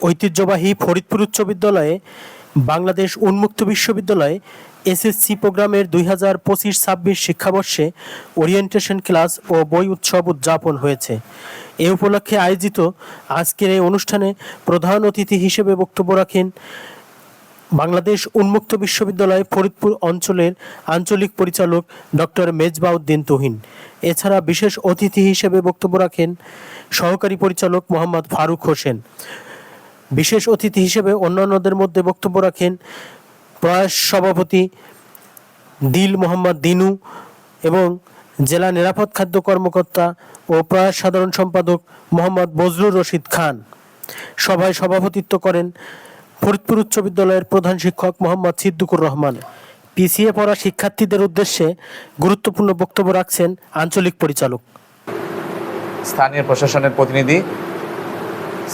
ঐতিহ্যবাহী ফরিদপুর উচ্চ বিদ্যালয়ে বাংলাদেশ উন্মুক্ত বিশ্ববিদ্যালয়ে এসএসসি প্রোগ্রামের 2025-26 শিক্ষাবর্ষে ওরিয়েন্টেশন ক্লাস ও বই উৎসব উদযাপন হয়েছে। এ উপলক্ষে আয়োজিত আজকের এই অনুষ্ঠানে প্রধান অতিথি হিসেবে বক্তব্য রাখেন বাংলাদেশ উন্মুক্ত বিশ্ববিদ্যালয় ফরিদপুর অঞ্চলের আঞ্চলিক পরিচালক ডক্টর মেজবাউদ্দিন তুহিন। এছাড়া বিশেষ অতিথি হিসেবে বক্তব্য রাখেন সহকারী পরিচালক মোহাম্মদ ফারুক হোসেন। বিশেষ অতিথি হিসেবে অন্যান্যদের মধ্যে বক্তব্য রাখেন প্রয়াস সভাপতি দিল মোহাম্মদ দিনু এবং জেলা নিরাপদ খাদ্য কর্মকর্তা ও প্রয়াস সাধারণ সম্পাদক মোহাম্মদ বজলুর রশিদ খান। সভায় সভাপতিত্ব করেন ফরিদপুর উচ্চ বিদ্যালয়ের প্রধান শিক্ষক মোহাম্মদ সিদ্দিকুর রহমান। পিছিয়ে পড়া শিক্ষার্থীদের উদ্দেশ্যে গুরুত্বপূর্ণ বক্তব্য রাখছেন আঞ্চলিক পরিচালক। স্থানীয় প্রশাসনের প্রতিনিধি,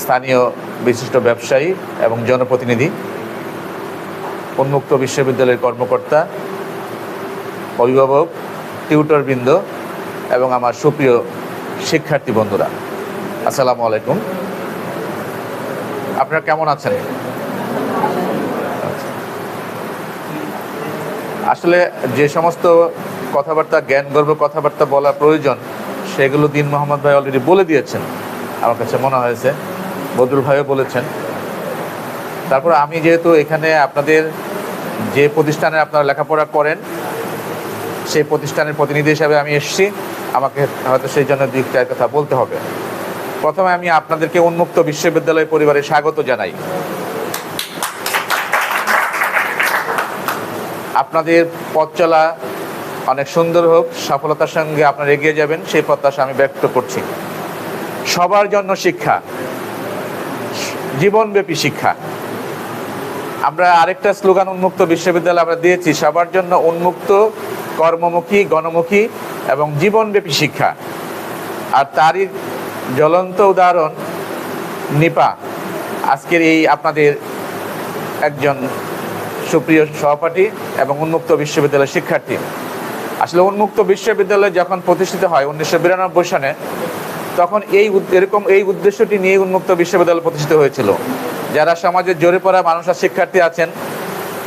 স্থানীয় বিশিষ্ট ব্যবসায়ী এবং জনপ্রতিনিধি, উন্মুক্ত বিশ্ববিদ্যালয়ের কর্মকর্তা, অভিভাবক, টিউটরবৃন্দ এবং আমার সুপ্রিয় শিক্ষার্থী বন্ধুরা, আসসালামু আলাইকুম। আপনারা কেমন আছেন? আসলে যে সমস্ত কথাবার্তা, জ্ঞানগর্ভ কথাবার্তা বলা প্রয়োজন সেগুলো দিন মোহাম্মদ ভাই অলরেডি বলে দিয়েছেন, আমার কাছে মনে হয়েছে। বদরুল ভাইও বলেছেন। তারপর আমি যেহেতু এখানে আপনাদের যে প্রতিষ্ঠানে আপনারা লেখাপড়া করেন সেই প্রতিষ্ঠানের প্রতিনিধি হিসাবে আমি এসেছি, আমাকে হয়তো সেই জন্য দুই চার কথা বলতে হবে। প্রথমে আমি আপনাদেরকে উন্মুক্ত বিশ্ববিদ্যালয় পরিবারে স্বাগত জানাই। আপনাদের পথ চলা অনেক সুন্দর হোক, সফলতার সঙ্গে আপনারা এগিয়ে যাবেন সেই প্রত্যাশা আমি ব্যক্ত করছি। সবার জন্য শিক্ষা, জীবনব্যাপী শিক্ষা। আমরা আরেকটা স্লোগান উন্মুক্ত বিশ্ববিদ্যালয় আমরা দিয়েছি, সবার জন্য উন্মুক্ত, কর্মমুখী, গণমুখী এবং জীবনব্যাপী শিক্ষা। আর তারই জ্বলন্ত উদাহরণ নিপা, আজকের এই আপনাদের একজন সুপ্রিয় সহপাঠী এবং উন্মুক্ত বিশ্ববিদ্যালয়ের শিক্ষার্থী। আসলে উন্মুক্ত বিশ্ববিদ্যালয় যখন প্রতিষ্ঠিত হয় 1992 সনে, তখন এই উদ্দেশ্যটি নিয়ে উন্মুক্ত বিশ্ববিদ্যালয় প্রতিষ্ঠিত হয়েছিল। যারা সমাজের জড়ে পড়া মানুষ আর শিক্ষার্থী আছেন,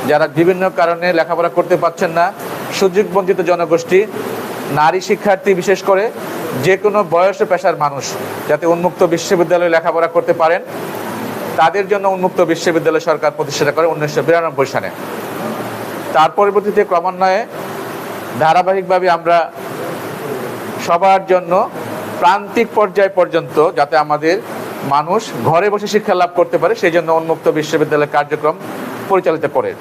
যারা বিভিন্ন কারণে লেখাপড়া করতে পারছেন না, সুযোগ বঞ্চিত জনগোষ্ঠী, নারী শিক্ষার্থী, বিশেষ করে যে কোনো বয়স ও পেশার মানুষ যাতে উন্মুক্ত বিশ্ববিদ্যালয়ে লেখাপড়া করতে পারেন, তাদের জন্য উন্মুক্ত বিশ্ববিদ্যালয় সরকার প্রতিষ্ঠা করে 1992 সালে। তার পরবর্তীতে ক্রমান্বয়ে ধারাবাহিকভাবে আমরা সবার জন্য প্রান্তিক পর্যায় পর্যন্ত যাতে আমাদের মানুষ ঘরে বসে শিক্ষা লাভ করতে পারে সেই জন্য উন্মুক্ত বিশ্ববিদ্যালয়ের কার্যক্রম পরিচালিত করে।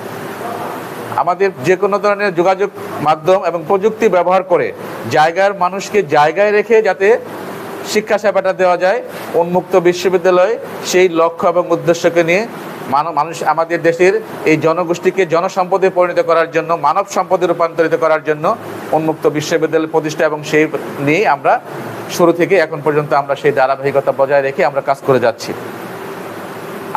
আমাদের যে কোনো ধরনের যোগাযোগ মাধ্যম এবং প্রযুক্তি ব্যবহার করে জায়গার মানুষকে জায়গায় রেখে যাতে শিক্ষা সেবাটা দেওয়া যায়, উন্মুক্ত বিশ্ববিদ্যালয় সেই লক্ষ্য এবং উদ্দেশ্যকে নিয়ে মানুষ আমাদের দেশের এই জনগোষ্ঠীকে জনসম্পদে পরিণত করার জন্য, মানব সম্পদে রূপান্তরিত করার জন্য উন্মুক্ত বিশ্ববিদ্যালয় প্রতিষ্ঠা এবং সেই নিয়ে আমরা শুরু থেকে এখন পর্যন্ত আমরা সেই ধারাবাহিকতা বজায় রেখে আমরা কাজ করে যাচ্ছি।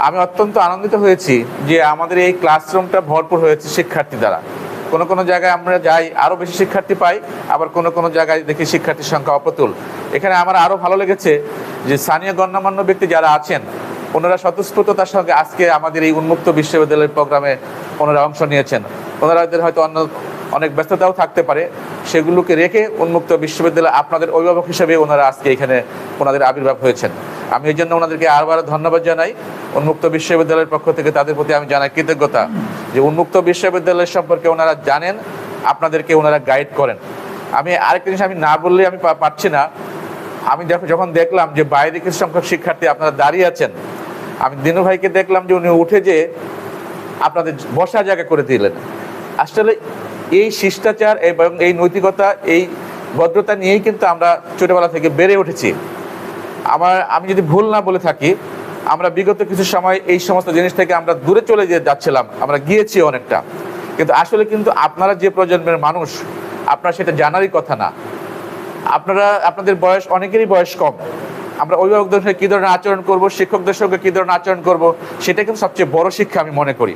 আমি অত্যন্ত আনন্দিত হয়েছি যে আমাদের এই ক্লাসরুমটা ভরপুর হয়েছে শিক্ষার্থী দ্বারা। কোনো জায়গায় আমরা যাই আরও বেশি শিক্ষার্থী পাই, আবার কোনো জায়গায় দেখি শিক্ষার্থীর সংখ্যা অপ্রতুল। এখানে আমার আরও ভালো লেগেছে যে স্থানীয় গণ্যমান্য ব্যক্তি যারা আছেন ওনারা স্বতঃস্ফূর্ততার সঙ্গে আজকে আমাদের এই উন্মুক্ত বিশ্ববিদ্যালয়ের প্রোগ্রামে ওনারা অংশ নিয়েছেন। ওনারাদের হয়তো অনেক ব্যস্ততাও থাকতে পারে, সেগুলোকে রেখে উন্মুক্ত বিশ্ববিদ্যালয় আপনাদের অভিভাবক হিসেবে ওনারা আজকে এখানে ওনাদের আবির্ভাব হয়েছেন। আমি এই জন্য ওনাদেরকে আরবার ধন্যবাদ জানাই। উন্মুক্ত বিশ্ববিদ্যালয়ের পক্ষ থেকে তাদের প্রতি আমি জানাই কৃতজ্ঞতা যে উন্মুক্ত বিশ্ববিদ্যালয় সম্পর্কে ওনারা জানেন, আপনাদেরকে ওনারা গাইড করেন। আমি আরেকটা জিনিস আমি না বললে আমি পারছি না। আমি যখন দেখলাম যে বাইরে কিছু সংখ্যক শিক্ষার্থী আপনারা দাঁড়িয়ে আছেন, আমি দিনু ভাইকে দেখলাম যে উনি উঠে যে আপনাদের বসার জায়গা করে দিলেন। আসলে এই শিষ্টাচার এবং এই নৈতিকতা, এই ভদ্রতা নিয়েই কিন্তু আমরা ছোটবেলা থেকে বেড়ে উঠেছি। আমি যদি ভুল না বলে থাকি, আমরা বিগত কিছু সময় এই সমস্ত জিনিস থেকে আমরা দূরে চলে যাচ্ছিলাম, আমরা গিয়েছি অনেকটা। কিন্তু আসলে কিন্তু আপনারা যে প্রজন্মের মানুষ, আপনারা সেটা জানারই কথা না। আপনাদের বয়স, অনেকেরই বয়স কম। আমরা অভিভাবকদের সঙ্গে কী ধরনের আচরণ করব, শিক্ষকদের সঙ্গে কী ধরনের আচরণ করব, সেটা কিন্তু সবচেয়ে বড় শিক্ষা আমি মনে করি।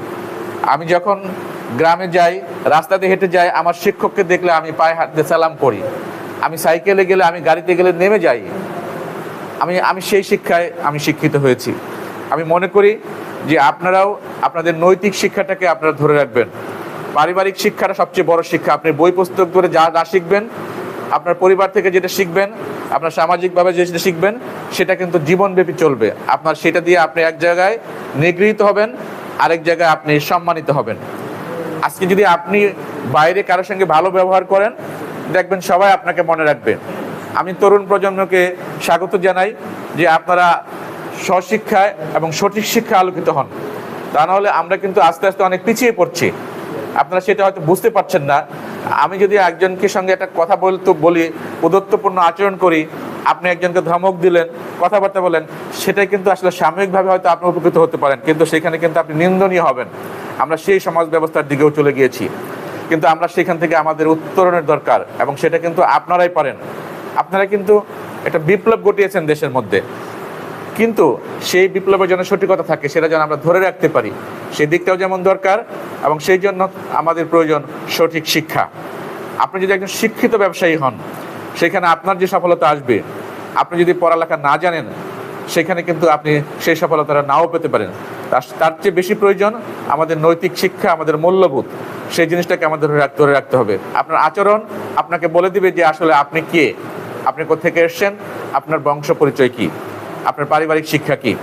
আমি যখন গ্রামে যাই, রাস্তাতে হেঁটে যাই, আমার শিক্ষককে দেখলে আমি পায়ে হাত দিয়ে সালাম করি। আমি সাইকেলে গেলে, আমি গাড়িতে গেলে নেমে যাই। আমি সেই শিক্ষায় আমি শিক্ষিত হয়েছি। আমি মনে করি যে আপনারাও আপনাদের নৈতিক শিক্ষাটাকে আপনারা ধরে রাখবেন। পারিবারিক শিক্ষাটা সবচেয়ে বড় শিক্ষা। আপনি বই পুস্তক ধরে যা শিখবেন, আপনার পরিবার থেকে যেটা শিখবেন, আপনার সামাজিকভাবে যেটা শিখবেন, সেটা কিন্তু জীবনব্যাপী চলবে। আপনার সেটা দিয়ে আপনি এক জায়গায় নিগৃহীত হবেন, আরেক জায়গায় আপনি সম্মানিত হবেন। আজকে যদি আপনি বাইরে কারোর সঙ্গে ভালো ব্যবহার করেন, দেখবেন সবাই আপনাকে মনে রাখবে। আমি তরুণ প্রজন্মকে স্বাগত জানাই যে আপনারা স্বশিক্ষায় এবং সঠিক শিক্ষা আলোকিত হন। তা নাহলে আমরা কিন্তু আস্তে আস্তে অনেক পিছিয়ে পড়ছি। আপনারা সেটা হয়তো বুঝতে পারছেন না। আমি যদি একজনকে সঙ্গে একটা কথা বলি, প্রদত্তপূর্ণ আচরণ করি, আপনি একজনকে ধমক দিলেন, কথাবার্তা বলেন, সেটাই কিন্তু আসলে সাময়িকভাবে হয়তো আপনি উপকৃত হতে পারেন, কিন্তু সেখানে কিন্তু আপনি নিন্দনীয় হবেন। আমরা সেই সমাজ ব্যবস্থার দিকেও চলে গিয়েছি, কিন্তু আমরা সেখান থেকে আমাদের উত্তরণের দরকার, এবং সেটা কিন্তু আপনারাই পারেন। আপনারা কিন্তু একটা বিপ্লব ঘটিয়েছেন দেশের মধ্যে, কিন্তু সেই বিপ্লবের জন্য সঠিকতা থাকে, সেটা যেন আমরা ধরে রাখতে পারি, সেই দিকটাও যেমন দরকার, এবং সেই জন্য আমাদের প্রয়োজন সঠিক শিক্ষা। আপনি যদি একজন শিক্ষিত ব্যবসায়ী হন, সেখানে আপনার যে সফলতা আসবে, আপনি যদি পড়ালেখা না জানেন, সেখানে কিন্তু আপনি সেই সফলতাটা নাও পেতে পারেন। তার চেয়ে বেশি প্রয়োজন আমাদের নৈতিক শিক্ষা, আমাদের মূল্যবোধ, সেই জিনিসটাকে আমাদের ধরে রাখতে হবে। আপনার আচরণ আপনাকে বলে দিবে যে আসলে আপনি কে, আপনি কোত্থেকে এসেছেন, আপনার বংশ পরিচয় কি, আপনার পারিবারিক শিক্ষা কি।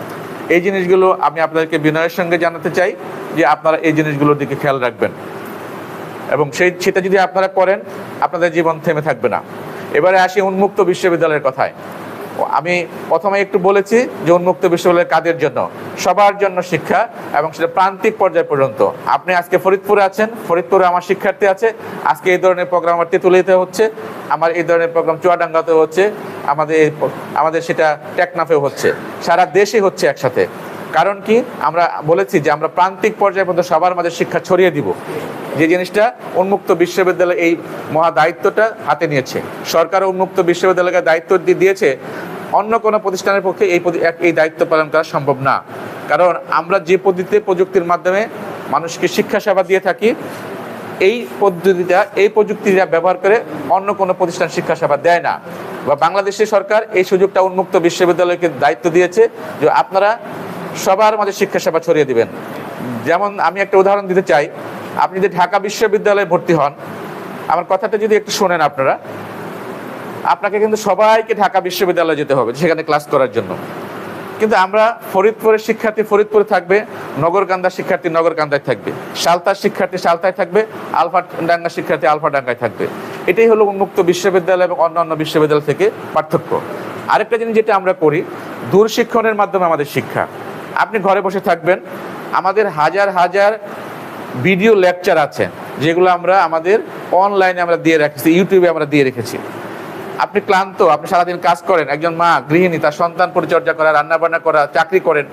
এই জিনিসগুলো আমি আপনাদেরকে বিনয়ের সঙ্গে জানাতে চাই যে আপনারা এই জিনিসগুলোর দিকে খেয়াল রাখবেন, এবং সেটা যদি আপনারা করেন, আপনাদের জীবন থেমে থাকবে না। এবারে আসি উন্মুক্ত বিশ্ববিদ্যালয়ের কথায়। আমি প্রথমে একটু বলেছি যে উন্মুক্ত বিশ্ববিদ্যালয় কাদের জন্য? সবার জন্য শিক্ষা, এবং সেটা প্রান্তিক পর্যায় পর্যন্ত। আপনি আজকে ফরিদপুরে আছেন, ফরিদপুরে আমার শিক্ষার্থী আছে, আজকে এই ধরনের প্রোগ্রাম আমার তেঁতুলিয়াতে হচ্ছে, আমার এই ধরনের প্রোগ্রাম চুয়াডাঙ্গাতে হচ্ছে, আমাদের সেটা টেকনাফেও হচ্ছে, সারা দেশে হচ্ছে একসাথে। কারণ কি? আমরা বলেছি যে আমরা প্রান্তিক পর্যায়ে পর্যন্ত সবার মাঝে শিক্ষা ছড়িয়ে দিব। যে জিনিসটা উন্মুক্ত বিশ্ববিদ্যালয় এই মহা দায়িত্বটা হাতে নিয়েছে। সরকার উন্মুক্ত বিশ্ববিদ্যালয়কে দায়িত্ব দিয়েছে, অন্য কোনো প্রতিষ্ঠানের পক্ষে এই দায়িত্ব পালন করা সম্ভব না। কারণ আমরা যে পদ্ধতিতে প্রযুক্তির মাধ্যমে মানুষকে শিক্ষা সেবা দিয়ে থাকি, এই প্রযুক্তিটা ব্যবহার করে অন্য কোনো প্রতিষ্ঠান শিক্ষা সেবা দেয় না। বা বাংলাদেশের সরকার এই সুযোগটা উন্মুক্ত বিশ্ববিদ্যালয়কে দায়িত্ব দিয়েছে যে আপনারা সবার মাঝে শিক্ষা সেবা ছড়িয়ে দিবেন। যেমন আমি একটা উদাহরণ দিতে চাই, আপনি যদি ঢাকা বিশ্ববিদ্যালয়ে ভর্তি হন, আমার কথাটা যদি একটু শোনেন আপনারা, আপনাকে কিন্তু সবাইকে ঢাকা বিশ্ববিদ্যালয়ে যেতে হবে সেখানে ক্লাস করার জন্য। কিন্তু আমরা ফরিদপুরের শিক্ষার্থী ফরিদপুরে থাকবে, নগরকান্দার শিক্ষার্থী নগরকান্দায় থাকবে, সালতার শিক্ষার্থী সালতায় থাকবে, আলফাডাঙ্গা শিক্ষার্থী আলফাডাঙ্গায় থাকবে। এটাই হলো উন্মুক্ত বিশ্ববিদ্যালয় এবং অন্যান্য বিশ্ববিদ্যালয় থেকে পার্থক্য। আরেকটা জিনিস যেটা আমরা করি, দূরশিক্ষণের মাধ্যমে আমাদের শিক্ষা। আপনি ঘরে বসে থাকবেন, আমাদের হাজার হাজার ভিডিও লেকচার আছে যেগুলো আমরা আমাদের অনলাইনে আমরা দিয়ে রেখেছি, ইউটিউবে আমরা দিয়ে রেখেছি। আপনি ক্লান্ত, আপনি সারাদিন কাজ করেন, একজন মা গৃহিণী, তার সন্তান পরিচর্যা করা, রান্নাবান্না করা, চাকরি করেন,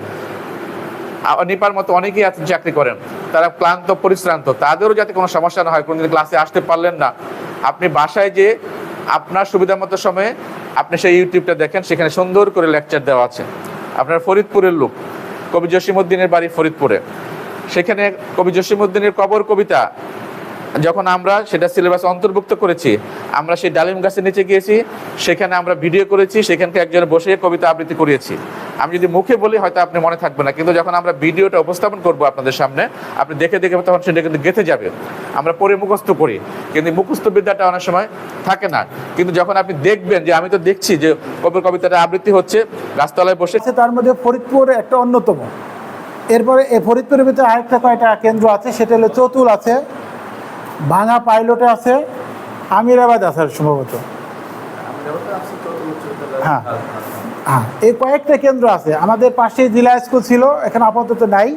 নিপার মতো অনেকেই আছেন চাকরি করেন, তারা ক্লান্ত পরিশ্রান্ত, তাদেরও যাতে কোনো সমস্যা না হয়, কোনোদিন ক্লাসে আসতে পারলেন না, আপনি বাসায় যে আপনার সুবিধা মতো সময়ে আপনি সেই ইউটিউবটা দেখেন, সেখানে সুন্দর করে লেকচার দেওয়া আছে। আপনার ফরিদপুরের লোক, কবি জসিমউদ্দিনের বাড়ি ফরিদপুরে, সেখানে কবি জসিমউদ্দিনের কবর কবিতা যখন আমরা সেটা সিলেবাসে অন্তর্ভুক্ত করেছি, আমরা সেই ডালিম গাছের নিচে গিয়েছি, সেখানে আমরা ভিডিও করেছি, সেখানকে একজন বসে কবিতা আবৃত্তি করিয়েছি। আমি যদি মুখে বলি হয়তো আপনি মনে থাকবে না, কিন্তু যখন আমরা ভিডিওটা উপস্থাপন করব আপনাদের সামনে, আপনি দেখে দেখে তখন সেটা কিন্তু গেঁথে যাবে। আমরা পড়ে মুখস্থ করি, কিন্তু মুখস্থ বিদ্যাটা অনেক সময় থাকে না, কিন্তু যখন আপনি দেখবেন যে আমি তো দেখছি যে কবিতাটা আবৃত্তি হচ্ছে গাছতলায় বসে। তার মধ্যে ফরিদপুর একটা অন্যতম। এরপরে এই ফরিদপুরের ভিতরে আরেকটা কয়টা কেন্দ্র আছে, সেটা হলো চতুল আছে, ভাঙা পাইলটে আছে, আমিরাবাদ আছে সম্ভবত, হ্যাঁ হ্যাঁ, এই কয়েকটা কেন্দ্র আছে। আমাদের পাশে জেলা স্কুল ছিল, এখানে আপাতত নাই,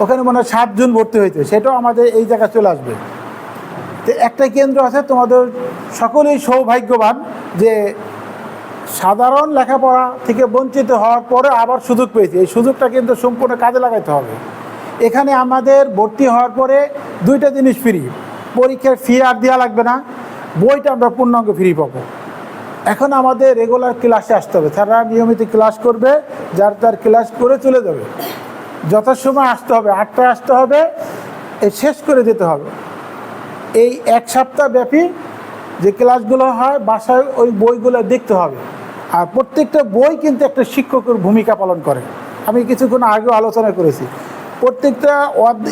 ওখানে মনে হয় 7 জন ভর্তি হয়েছে, সেটাও আমাদের এই জায়গায় চলে আসবে। তো একটা কেন্দ্র আছে, তোমাদের সকলেই সৌভাগ্যবান যে সাধারণ লেখাপড়া থেকে বঞ্চিত হওয়ার পরে আবার সুযোগ পেয়েছে। এই সুযোগটা কিন্তু সম্পূর্ণ কাজে লাগাতে হবে। এখানে আমাদের ভর্তি হওয়ার পরে 2টা জিনিস ফ্রি, পরীক্ষার ফি আর দেওয়া লাগবে না, বইটা আমরা পূর্ণাঙ্গ ফ্রি পাবো। এখন আমাদের রেগুলার ক্লাসে আসতে হবে, তারা নিয়মিত ক্লাস করবে, যার ক্লাস করে চলে যাবে, যথাসময় আসতে হবে, 8টায় আসতে হবে, এই শেষ করে যেতে হবে। এই 1 সপ্তাহ ব্যাপী যে ক্লাসগুলো হয়, বাসায় ওই বইগুলো দেখতে হবে। আর প্রত্যেকটা বই কিন্তু একটা শিক্ষকের ভূমিকা পালন করে। আমি কিছুক্ষণ আগেও আলোচনা করেছি। প্রত্যেকটা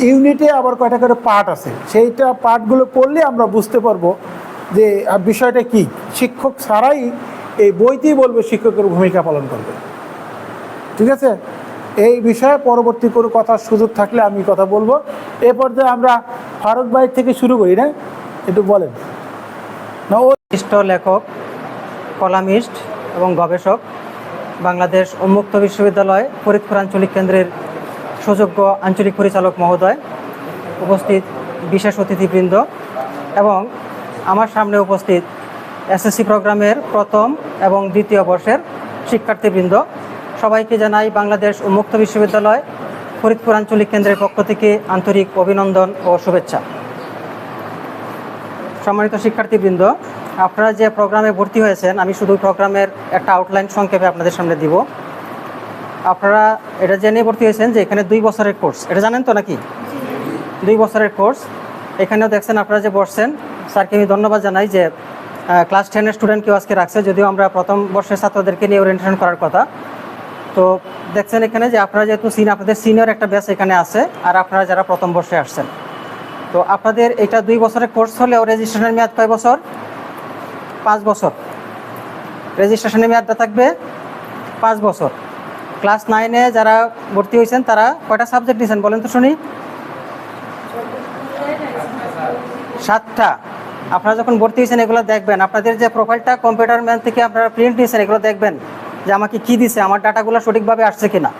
ইউনিটে আবার কয়টা করে পার্ট আছে, সেইটা পার্টগুলো পড়লে আমরা বুঝতে পারবো যে বিষয়টা কি। শিক্ষক ছাড়াই এই বইতেই বলবে শিক্ষকের ভূমিকা পালন করবে। ঠিক আছে, এই বিষয়ে পরবর্তী কোনো কথার সুযোগ থাকলে আমি কথা বলবো। এ পর্যায়ে আমরা ফারুক ভাই থেকে শুরু করি, না একটু বলেন না। ও বিশিষ্ট লেখক, কলামিস্ট এবং গবেষক, বাংলাদেশ উন্মুক্ত বিশ্ববিদ্যালয় ফরিদপুর আঞ্চলিক কেন্দ্রের সুযোগ্য আঞ্চলিক পরিচালক মহোদয়, উপস্থিত বিশেষ অতিথিবৃন্দ এবং আমার সামনে উপস্থিত এসএসসি প্রোগ্রামের প্রথম এবং দ্বিতীয় বর্ষের শিক্ষার্থীবৃন্দ, সবাইকে জানাই বাংলাদেশ উন্মুক্ত বিশ্ববিদ্যালয় ফরিদপুর আঞ্চলিক কেন্দ্রের পক্ষ থেকে আন্তরিক অভিনন্দন ও শুভেচ্ছা। সম্মানিত শিক্ষার্থীবৃন্দ, আপনারা যে প্রোগ্রামে ভর্তি হয়েছেন, আমি শুধু প্রোগ্রামের একটা আউটলাইন সংক্ষেপে আপনাদের সামনে দিব। আপনারা এটা জেনে ভর্তি হয়েছেন যে এখানে 2 বছরের কোর্স, এটা জানেন তো নাকি? 2 বছরের কোর্স। এখানেও দেখছেন আপনারা যে বসছেন, স্যারকে আমি ধন্যবাদ জানাই যে ক্লাস 10-এর স্টুডেন্টকেও আজকে রাখছে, যদিও আমরা প্রথম বর্ষের ছাত্রদেরকে নিয়ে ওরিয়েন্টেশন করার কথা। তো দেখছেন এখানে যে আপনারা যেহেতু আপনাদের সিনিয়র একটা ব্যাচ এখানে আছে, আর আপনারা যারা প্রথম বর্ষে আসছেন, তো আপনাদের এটা 2 বছরের কোর্স হলেও রেজিস্ট্রেশনের মেয়াদ কয় বছর? 5 বছর। রেজিস্ট্রেশনের মেয়াদটা থাকবে 5 বছর। ক্লাস 9-এ যারা ভর্তি হয়েছেন তারা কয়টা সাবজেক্ট নিয়েছেন বলেন তো শুনি? 7টা। আপনারা যখন ভর্তি হয়েছেন এগুলো দেখবেন, আপনাদের যে প্রোফাইলটা কম্পিউটার ম্যান থেকে আপনারা প্রিন্ট নিয়েছেন, এগুলো দেখবেন যে আমাকে কি দিছে, আমার ডাটাগুলো সঠিকভাবে আসছে কিনা।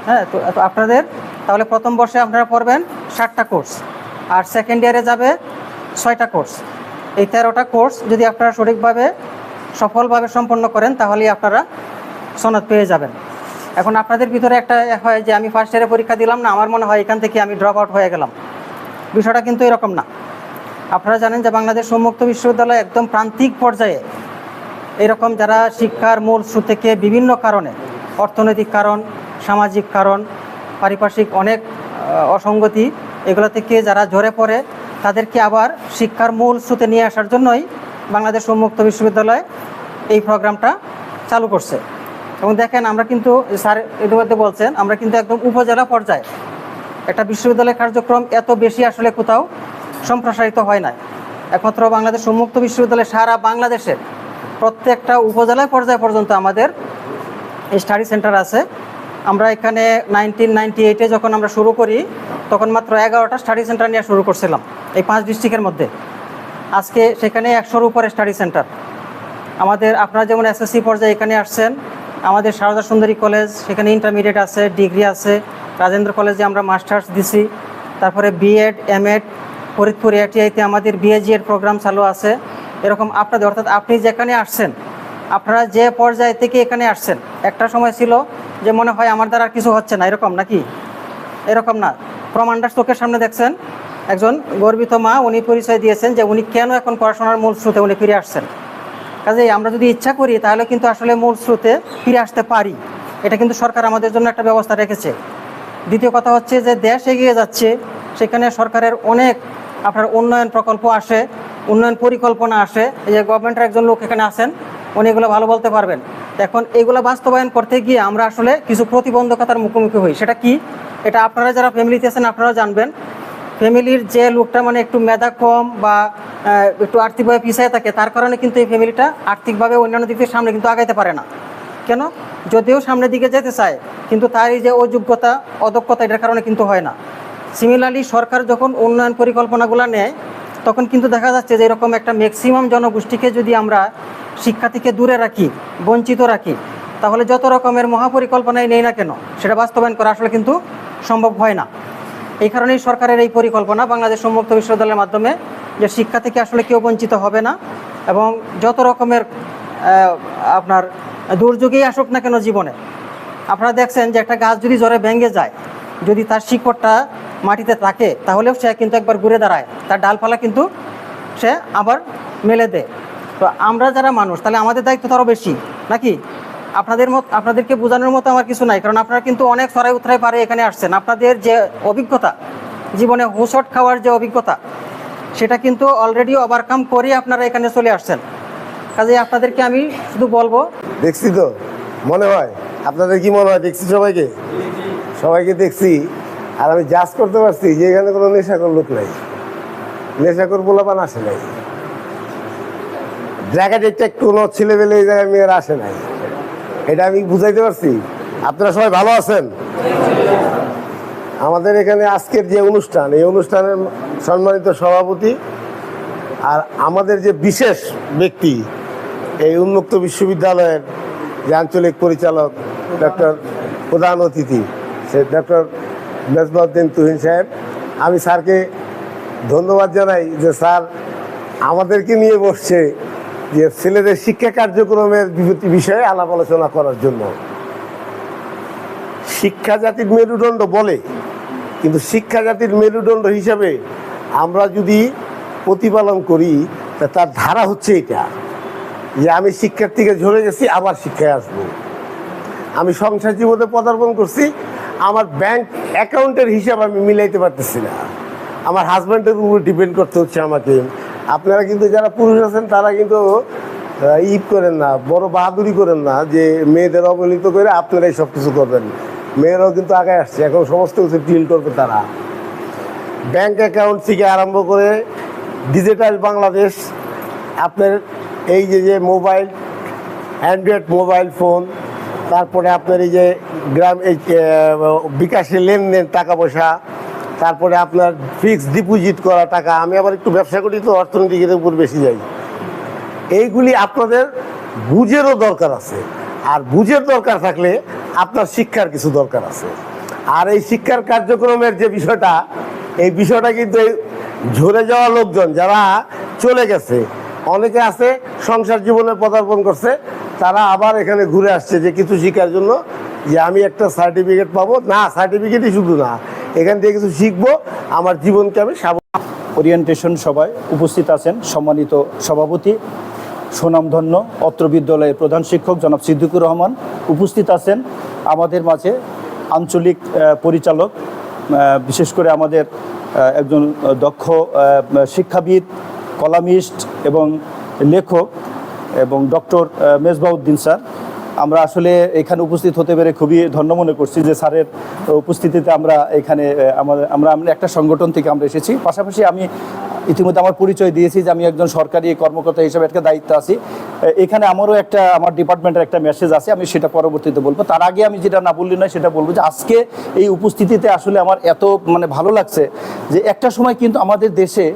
হ্যাঁ, তো আপনাদের তাহলে প্রথম বর্ষে আপনারা পড়বেন 7টা কোর্স, আর সেকেন্ড ইয়ারে যাবে 6টা কোর্স। এই 13টা কোর্স যদি আপনারা সঠিকভাবে সফলভাবে সম্পন্ন করেন তাহলেই আপনারা সনদ পেয়ে যাবেন। এখন আপনাদের ভিতরে একটা হয় যে আমি ফার্স্ট ইয়ারে পরীক্ষা দিলাম না, আমার মনে হয় এখান থেকে আমি ড্রপ আউট হয়ে গেলাম। বিষয়টা কিন্তু এরকম না। আপনারা জানেন যে বাংলাদেশ উন্মুক্ত বিশ্ববিদ্যালয় একদম প্রান্তিক পর্যায়ে এরকম যারা শিক্ষার মূল স্রোত থেকে বিভিন্ন কারণে, অর্থনৈতিক কারণ, সামাজিক কারণ, পারিপার্শ্বিক অনেক অসঙ্গতি, এগুলো থেকে যারা ঝরে পড়ে তাদেরকে আবার শিক্ষার মূল স্রোতে নিয়ে আসার জন্যই বাংলাদেশ উন্মুক্ত বিশ্ববিদ্যালয় এই প্রোগ্রামটা চালু করছে। এবং দেখেন আমরা কিন্তু, স্যার ইতিমধ্যে বলছেন, আমরা কিন্তু একদম উপজেলা পর্যায়ে একটা বিশ্ববিদ্যালয় কার্যক্রম এত বেশি আসলে কোথাও সম্প্রসারিত হয় না। একমাত্র বাংলাদেশ উন্মুক্ত বিশ্ববিদ্যালয় সারা বাংলাদেশের প্রত্যেকটা উপজেলা পর্যায় পর্যন্ত আমাদের স্টাডি সেন্টার আছে। আমরা এখানে 1998-এ যখন আমরা শুরু করি তখন মাত্র 11টা স্টাডি সেন্টার নিয়ে শুরু করছিলাম এই 5 ডিস্ট্রিক্টের মধ্যে। আজকে সেখানে 100-র উপরে স্টাডি সেন্টার আমাদের। আপনারা যেমন এসএসসি পর্যায়ে এখানে আসছেন, আমাদের সারদা সুন্দরী কলেজ, সেখানে ইন্টারমিডিয়েট আছে, ডিগ্রি আছে। রাজেন্দ্র কলেজে আমরা মাস্টার্স দিছি, তারপরে বিএড, এমএড। ফরিদপুর এটিআইতে আমাদের বিএজিএড প্রোগ্রাম চালু আছে। এরকম আপনাদের, অর্থাৎ আপনি যেখানে আসছেন, আপনারা যে পর্যায় থেকে এখানে আসছেন, একটা সময় ছিল যে মনে হয় আমার দ্বারা আর কিছু হচ্ছে না, এরকম নাকি? এরকম না। প্রমাণটা চোখের সামনে দেখছেন, একজন গর্বিত মা উনি পরিচয় দিয়েছেন যে উনি কেন এখন পড়াশোনার মূল স্রোতে উনি ফিরে আসছেন। কাজেই আমরা যদি ইচ্ছা করি তাহলে কিন্তু আসলে মূল স্রোতে ফিরে আসতে পারি। এটা কিন্তু সরকার আমাদের জন্য একটা ব্যবস্থা রেখেছে। দ্বিতীয় কথা হচ্ছে যে দেশ এগিয়ে যাচ্ছে, সেখানে সরকারের অনেক আপনার উন্নয়ন প্রকল্প আসে, উন্নয়ন পরিকল্পনা আসে। এই যে গভর্নমেন্টের একজন লোক এখানে আছেন, উনি এগুলো ভালো বলতে পারবেন। এখন এগুলো বাস্তবায়ন করতে গিয়ে আমরা আসলে কিছু প্রতিবন্ধকতার মুখোমুখি হই। সেটা কি? এটা আপনারা যারা ফ্যামিলিতে আছেন আপনারা জানবেন। ফ্যামিলির যে লোকটা মানে একটু মেধা কম বা একটু আর্থিকভাবে পিছিয়ে থাকে, তার কারণে কিন্তু এই ফ্যামিলিটা আর্থিকভাবে অন্যান্য দিক থেকে সামনে কিন্তু আগাইতে পারে না। কেন? যদিও সামনের দিকে যেতে চায়, কিন্তু তার এই যে অযোগ্যতা, অদক্ষতা, এটার কারণে কিন্তু হয় না। সিমিলারলি সরকার যখন উন্নয়ন পরিকল্পনাগুলো নেয় তখন কিন্তু দেখা যাচ্ছে যে এরকম একটা ম্যাক্সিমাম জনগোষ্ঠীকে যদি আমরা শিক্ষা থেকে দূরে রাখি, বঞ্চিত রাখি, তাহলে যত রকমের মহাপরিকল্পনাই নেই না কেন সেটা বাস্তবায়ন করা আসলে কিন্তু সম্ভব হয় না। এই কারণেই সরকারের এই পরিকল্পনা বাংলাদেশ উন্মুক্ত বিশ্ববিদ্যালয়ের মাধ্যমে, যে শিক্ষা থেকে আসলে কেউ বঞ্চিত হবে না এবং যত রকমের আপনার দুর্যোগেই আসুক না কেন জীবনে। আপনারা দেখছেন যে একটা গাছ যদি জ্বরে ভেঙে যায়, যদি তার শিকড়টা মাটিতে থাকে তাহলেও সে কিন্তু একবার ঘুরে দাঁড়ায়, তার ডালপালা কিন্তু সে আবার মেলে দেয়। তো আমরা যারা মানুষ, তাহলে আমাদের দায়িত্ব তো আরও বেশি নাকি? আপনাদেরকে বোঝানোর মতো আমার কিছু নাই, কারণ আপনারা কিন্তু অনেক সরাই উতরাই পারে এখানে আসছেন। আপনাদের যে অভিজ্ঞতা, জীবনে হোঁচট খাওয়ার যে অভিজ্ঞতা, সেটা কিন্তু অলরেডি ওভারকাম করে আপনারা এখানে চলে আসছেন। কাজে আপনাদেরকে আমি শুধু বলবো, দেখছি তো মনে হয় আপনাদের কি মনে হয় দেখছি সবাইকে? সবাইকে দেখছি, আর আমি জাজ করতে পারছি যে এখানে কোনো নেশাখোর লোক নাই, নেশাখোর পোলাপান আসে নাই, ড্রাগার কোনো ছেলেবেলে এই জায়গায় মেয়েরা আসে নাই, এটা আমি বুঝাইতে পারছি। আপনারা সবাই ভালো আছেন? আমাদের এখানে আজকের যে অনুষ্ঠান, এই অনুষ্ঠানের সম্মানিত সভাপতি আর আমাদের যে বিশেষ ব্যক্তি, এই উন্মুক্ত বিশ্ববিদ্যালয়ের যে আঞ্চলিক পরিচালক ডক্টর প্রধান অতিথি সে ডক্টর মেজবাউদ্দিন তুহিন সাহেব, আমি স্যারকে ধন্যবাদ জানাই যে স্যার আমাদেরকে নিয়ে বসছে যে ছেলেদের শিক্ষা কার্যক্রমের বিষয়ে আলাপ আলোচনা করার জন্য। শিক্ষা জাতির মেরুদণ্ড বলে, কিন্তু শিক্ষা জাতির মেরুদণ্ড হিসাবে আমরা যদি প্রতিপালন করি তা তার ধারা হচ্ছে এটা যে আমি শিক্ষার থেকে ঝরে গেছি, আবার শিক্ষায় আসবো। আমি সংসার জীবনে পদার্পণ করছি, আমার ব্যাংক অ্যাকাউন্টের হিসাব আমি মিলাইতে পারতেছি না, আমার হাজব্যান্ডের উপর ডিপেন্ড করতে হচ্ছে আমাকে। আপনারা কিন্তু যারা পুরুষ আছেন তারা কিন্তু করেন না, বড় বাহাদুরি করেন না যে মেয়েদের অবহেলিত করে আপনারাই সব কিছু করবেন। মেয়েরাও কিন্তু আগে আসছে, এখন সমস্ত কিছু ডিল করবে তারা। ব্যাংক অ্যাকাউন্ট থেকে আরম্ভ করে ডিজিটাল বাংলাদেশ, আপনার এই যে মোবাইল, অ্যান্ড্রয়েড মোবাইল ফোন, তারপরে আপনার এই যে গ্রাম এই বিকাশে লেনদেন টাকা পয়সা, তারপরে আপনার ফিক্সড ডিপোজিট করা টাকা। আমি আবার একটু ব্যবসা করি তো অর্থনীতির উপর বেশি যাই। এইগুলি আপনাদের বুঝেরও দরকার আছে, আর বুঝের দরকার থাকলে আপনার শিক্ষার কিছু দরকার আছে। আর এই শিক্ষার কার্যক্রমের যে বিষয়টা, এই বিষয়টা কিন্তু এই ঝরে যাওয়া লোকজন যারা চলে গেছে, অনেকে আছে সংসার জীবনে পদার্পণ করছে, তারা আবার এখানে ঘুরে আসছে যে কিছু শিক্ষার জন্য, যে আমি একটা সার্টিফিকেট পাবো। না, সার্টিফিকেটই শুধু না, এখান থেকে কিছু শিখবো, আমার জীবনকে আমি ওরিয়েন্টেশন সভায় উপস্থিত আছেন সম্মানিত সভাপতি, সুনামধন্য অত্র বিদ্যালয়ের প্রধান শিক্ষক জনাব সিদ্দিকুর রহমান, উপস্থিত আছেন আমাদের মাঝে আঞ্চলিক পরিচালক, বিশেষ করে আমাদের একজন দক্ষ শিক্ষাবিদ, কলামিস্ট এবং লেখক এবং ডক্টর মেজবাউদ্দিন স্যার। আমরা আসলে এখানে উপস্থিত হতে পেরে খুবই ধন্য মনে করছি যে স্যারের উপস্থিতিতে আমরা এখানে আমরা একটা সংগঠন থেকে আমরা এসেছি। পাশাপাশি আমি ইতিমধ্যে আমার পরিচয় দিয়েছি যে আমি একজন সরকারি কর্মকর্তা হিসেবে একটা দায়িত্ব আছি। এখানে আমারও আমার ডিপার্টমেন্টের একটা মেসেজ আছে, আমি সেটা পরবর্তীতে বলবো। তার আগে আমি যেটা না বললি না সেটা বলবো যে আজকে এই উপস্থিতিতে আসলে আমার এত ভালো লাগছে যে একটা সময় কিন্তু আমাদের দেশে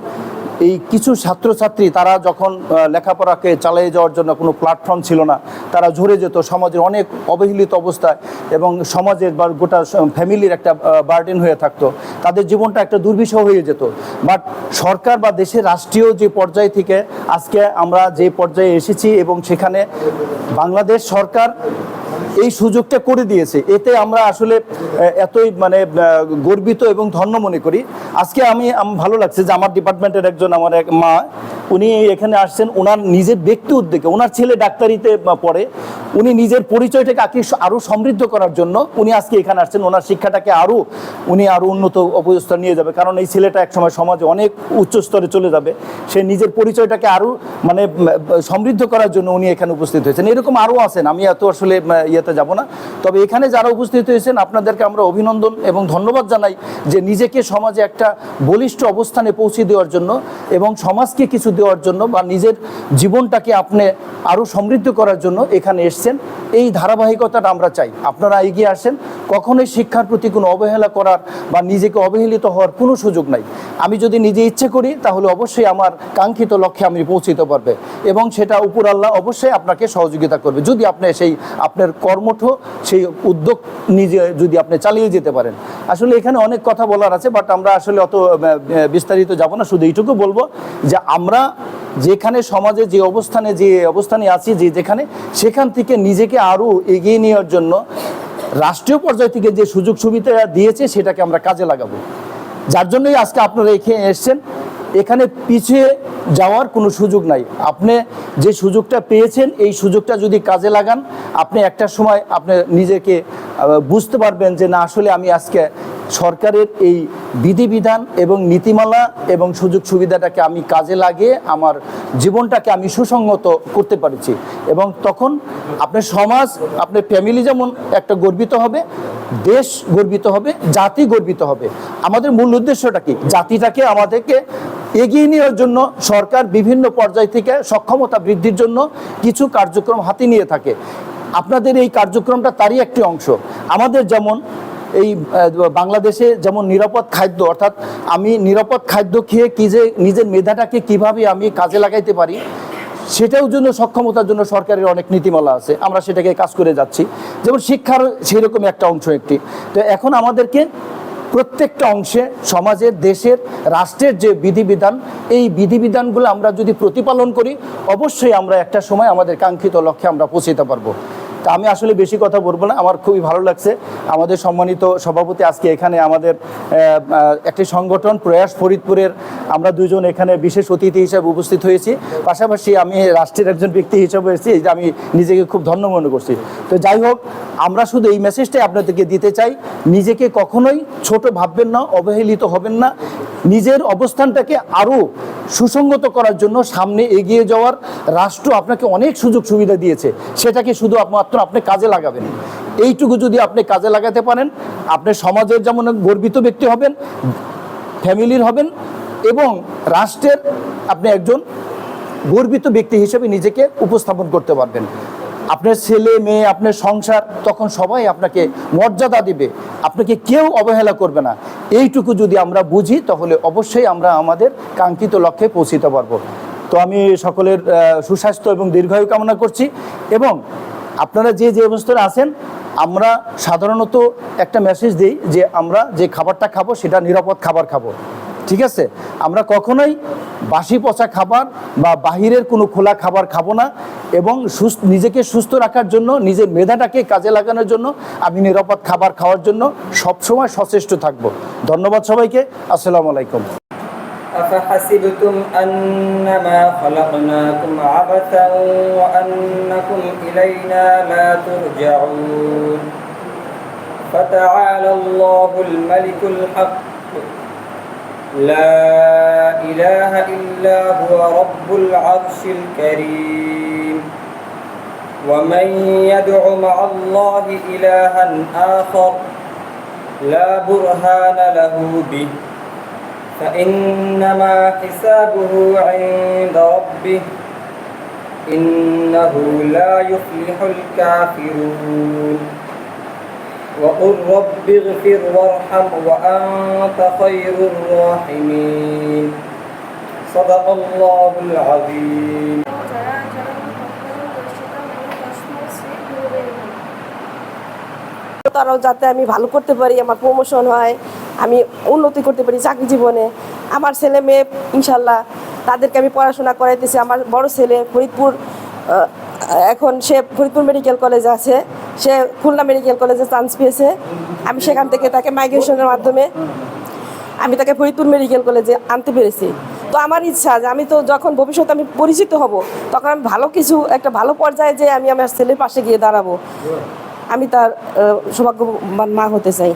এই কিছু ছাত্রছাত্রী তারা যখন লেখাপড়াকে চালিয়ে যাওয়ার জন্য কোনো প্ল্যাটফর্ম ছিল না, তারা ঝরে যেত সমাজের অনেক অবহেলিত অবস্থায়, এবং সমাজের বা গোটা ফ্যামিলির একটা বার্ডেন হয়ে থাকতো, তাদের জীবনটা একটা দুর্বিষহ হয়ে যেত। বাট সরকার বা দেশের রাষ্ট্রীয় যে পর্যায় থেকে আজকে আমরা যে পর্যায়ে এসেছি, এবং সেখানে বাংলাদেশ সরকার এই সুযোগটা করে দিয়েছে, এতে আমরা আসলে এতই গর্বিত এবং ধন্য মনে করি। আজকে আমি ভালো লাগছে যে আমার ডিপার্টমেন্টের একজন আমার এক মা, উনি এখানে আসছেন ওনার নিজের ব্যক্তি উদ্যোগে। ওনার ছেলে ডাক্তারিতে পড়ে, উনি নিজের পরিচয়টাকে আরও সমৃদ্ধ করার জন্য উনি আজকে এখানে আসছেন। ওনার শিক্ষাটাকে উনি আরও উন্নত অবস্থা নিয়ে যাবে, কারণ এই ছেলেটা একসময় সমাজে অনেক উচ্চ স্তরে চলে যাবে। সে নিজের পরিচয়টাকে আরও সমৃদ্ধ করার জন্য উনি এখানে উপস্থিত হয়েছেন। এরকম আরও আছেন, আমি এত আসলে ইয়েতে যাব না। তবে এখানে যারা উপস্থিত হয়েছেন আপনাদেরকে আমরা অভিনন্দন এবং ধন্যবাদ জানাই যে নিজেকে সমাজে একটা বলিষ্ঠ অবস্থানে পৌঁছে দেওয়ার জন্য এবং সমাজকে কিছু দেওয়ার জন্য বা নিজের জীবনটাকে আপনি আরও সমৃদ্ধ করার জন্য এখানে এসছেন। এই ধারাবাহিকতাটা আমরা চাই, আপনারা এগিয়ে আসেন। কখনোই শিক্ষার প্রতি কোনো অবহেলা করার বা নিজেকে অবহেলিত হওয়ার কোনো সুযোগ নাই। আমি যদি নিজে ইচ্ছে করি তাহলে অবশ্যই আমার কাঙ্ক্ষিত লক্ষ্যে আমি পৌঁছতে পারবে, এবং সেটা উপর আল্লাহ অবশ্যই আপনাকে সহযোগিতা করবে যদি আপনি আপনার কর্মঠ সেই উদ্যোগ নিজে যদি আপনি চালিয়ে যেতে পারেন। আসলে এখানে অনেক কথা বলার আছে, বাট আমরা আসলে অত বিস্তারিত যাব না। শুধু এইটুকু বলবো যে আমরা যেখানে সমাজে যে অবস্থানে আছি, যেখানে সেখান থেকে নিজেকে আরও এগিয়ে নেওয়ার জন্য রাষ্ট্রীয় পর্যায় থেকে যে সুযোগ সুবিধা দিয়েছে সেটাকে আমরা কাজে লাগাবো। যার জন্যই আজকে আপনারা এখানে এসছেন। এখানে পিছিয়ে যাওয়ার কোনো সুযোগ নাই। আপনি যে সুযোগটা পেয়েছেন এই সুযোগটা যদি কাজে লাগান, আপনি একটা সময় আপনি নিজেকে বুঝতে পারবেন যে না আসলে আমি আজকে সরকারের এই বিধিবিধান এবং নীতিমালা এবং সুযোগ সুবিধাটাকে আমি কাজে লাগিয়ে আমার জীবনটাকে আমি সুসংগত করতে পারছি। এবং তখন আপনার সমাজ, আপনার ফ্যামিলি যেমন একটা গর্বিত হবে, দেশ গর্বিত হবে, জাতি গর্বিত হবে। আমাদের মূল উদ্দেশ্যটা কি? জাতিটাকে আমাদেরকে এগিয়ে নেওয়ার জন্য সরকার বিভিন্ন পর্যায় থেকে সক্ষমতা বৃদ্ধির জন্য কিছু কার্যক্রম হাতে নিয়ে থাকে। আপনাদের এই কার্যক্রমটা তারই একটি অংশ। আমাদের যেমন এই বাংলাদেশে যেমন নিরাপদ খাদ্য, অর্থাৎ আমি নিরাপদ খাদ্য খেয়ে কি যে নিজের মেধাটাকে কিভাবে আমি কাজে লাগাইতে পারি সেটাও জন্য সক্ষমতার জন্য সরকারের অনেক নীতিমালা আছে, আমরা সেটাকে কাজ করে যাচ্ছি। যেমন শিক্ষার সেরকম একটা অংশ একটি। তো এখন আমাদেরকে প্রত্যেকটা অংশে সমাজের, দেশের, রাষ্ট্রের যে বিধিবিধান, এই বিধিবিধানগুলো আমরা যদি প্রতিপালন করি অবশ্যই আমরা একটা সময় আমাদের কাঙ্ক্ষিত লক্ষ্যে আমরা পৌঁছতে পারবো। তা আমি আসলে বেশি কথা বলবো না, আমার খুবই ভালো লাগছে আমাদের সম্মানিত সভাপতি আজকে এখানে আমাদের একটি সংগঠন প্রয়াস ফরিদপুরের আমরা দুজন এখানে বিশেষ অতিথি হিসেবে উপস্থিত হয়েছি। পাশাপাশি আমি রাষ্ট্রের একজন ব্যক্তি হিসেবে এসেছি, এটা আমি নিজেকে খুব ধন্য মনে করছি। তো যাই হোক, আমরা শুধু এই মেসেজটাই আপনাদেরকে দিতে চাই, নিজেকে কখনোই ছোট ভাববেন না, অবহেলিত হবেন না। নিজের অবস্থানটাকে আরও সুসংগত করার জন্য সামনে এগিয়ে যাওয়ার রাষ্ট্র আপনাকে অনেক সুযোগ সুবিধা দিয়েছে, সেটাকে শুধু মাত্র আপনি কাজে লাগাবেন। এইটুকু যদি আপনি কাজে লাগাতে পারেন, আপনি সমাজের যেমন গর্বিত ব্যক্তি হবেন, ফ্যামিলির হবেন এবং রাষ্ট্রের আপনি একজন গর্বিত ব্যক্তি হিসেবে নিজেকে উপস্থাপন করতে পারবেন। আপনার ছেলে মেয়ে, আপনার সংসার, তখন সবাই আপনাকে মর্যাদা দিবে, আপনাকে কেউ অবহেলা করবে না। এইটুকু যদি আমরা বুঝি তাহলে অবশ্যই আমরা আমাদের কাঙ্ক্ষিত লক্ষ্যে পৌঁছতে পারবো। তো আমি সকলের সুস্বাস্থ্য এবং দীর্ঘায়ু কামনা করছি। এবং আপনারা যে যে অবস্থায় আছেন, আমরা সাধারণত একটা মেসেজ দিই যে আমরা যে খাবারটা খাবো সেটা নিরাপদ খাবার খাবো, ঠিক আছে? আমরা কখনোই বাসি পচা খাবার বা বাহিরের কোনো খোলা খাবার খাবো না। এবং নিজেকে সুস্থ রাখার জন্য, নিজের মেধাটাকে কাজে লাগানোর জন্য আমি নিরাপদ খাবার খাওয়ার জন্য সবসময় সচেষ্ট থাকব। ধন্যবাদ সবাইকে। আসসালামু আলাইকুম। أفحسبتم أنما خلقناكم عبثا وأنكم إلينا لا ترجعون فتعالى الله الملك الحق لا إله إلا هو رب العرش الكريم ومن يدع مع الله إلها آخر لا برهان له به فإنما حسابه عند ربه إنه لا يفلح الكافرون وقل رب اغفر وارحم وأنت خير الراحمين صدق الله العظيم তারাও যাতে আমি ভালো করতে পারি, আমার প্রমোশন হয়, আমি উন্নতি করতে পারি চাকরি জীবনে। আমার ছেলে মেয়ে ইনশাল্লাহ তাদেরকে আমি পড়াশোনা করাইতেছি। আমার বড় ছেলে ফরিদপুর, এখন সে ফরিদপুর মেডিকেল কলেজে আছে, সে খুলনা মেডিকেল কলেজে চান্স পেয়েছে। আমি সেখান থেকে তাকে মাইগ্রেশনের মাধ্যমে আমি তাকে ফরিদপুর মেডিকেল কলেজে আনতে পেরেছি। তো আমার ইচ্ছা যে আমি তো যখন ভবিষ্যতে আমি পরিচিত হব, তখন আমি ভালো কিছু একটা ভালো পর্যায়ে যে আমি আমার ছেলের পাশে গিয়ে দাঁড়াবো, আমি তার সৌভাগ্যবান মা হতে চাই।